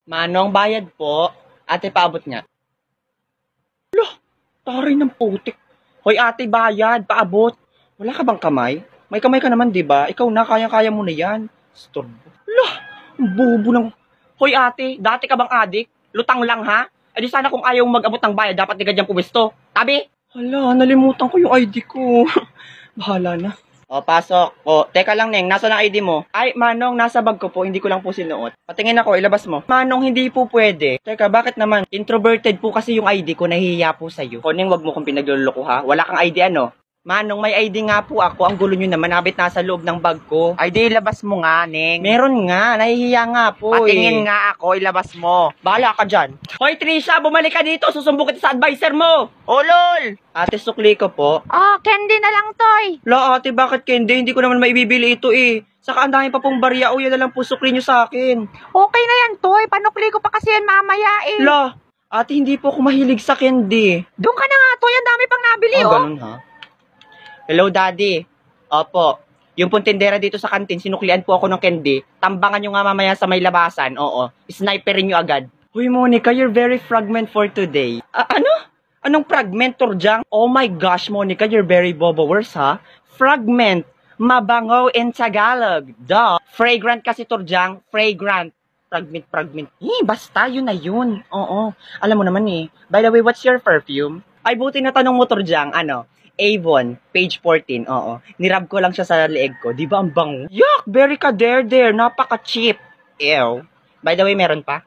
Manong, bayad po. Ate, paabot nga. Loh, taray ng putik. Hoy ate, bayad, paabot. Wala ka bang kamay? May kamay ka naman, di ba? Ikaw na, kaya-kaya mo na yan. Storbo. Loh, ang bubo ng... Hoy ate, dati ka bang adik? Lutang lang ha? Eh di sana kung ayaw mag-abot ng bayad, dapat di ka dyan pumisto. Tabi! Hala, nalimutan ko yung ID ko. Bahala na. O, pasok. O, teka lang, Neng. Nasa ang ID mo? Ay, Manong, nasa bag ko po. Hindi ko lang po sinuot. Patingin ako, ilabas mo. Manong, hindi po pwede. Teka, bakit naman? Introverted po kasi yung ID ko. Nahihiya po sa'yo. O, Neng, wag mo kong pinagluloko ha. Wala kang ID ano? Manong, may ID nga po ako. Ang gulo nyo naman. Nabit nasa loob ng bag ko. ID, ilabas mo nga, Neng. Meron nga. Nahihiya nga po Patingin nga ako, ilabas mo. Bahala ka dyan. Hoy, Trisha, bumalik ka dito. Susumbong kita sa advisor mo. Oh, lol! Ate, sukli ko po. Oh, candy na lang, Toy. La, ate, bakit candy? Hindi ko naman maibibili ito eh. Saka ang dami pa pong barya. O, yan na lang po sukli nyo sa akin. Okay na yan, Toy. Panukli ko pa kasi yan mamaya eh. La, ate, hindi po ako mahilig sa candy. Doon ka na nga, Toy. Ang dami pang nabili, oh. Ganun ha? Hello, Daddy. Opo. Yung puntindera dito sa kantin, sinuklian po ako ng candy. Tambangan nyo nga mamaya sa may labasan. Oo. Sniperin nyo agad. Huy, Monica, you're very fragment for today. Ano? Anong fragment, Turjang? Oh my gosh, Monica, you're very bobo-worse, ha? Fragment. Mabango in Tagalog. Duh. Fragrant kasi, Turjang. Fragrant. Fragment. Basta, yun na yun. Oo. Alam mo naman eh. By the way, what's your perfume? Ay, buti na tanong mo, Turjang. Ano? Avon, page 14, oo. Nirab ko lang siya sa leeg ko. Di ba ang bango? Yuck! Very ka there. Napaka-cheap. Ew. By the way, meron pa?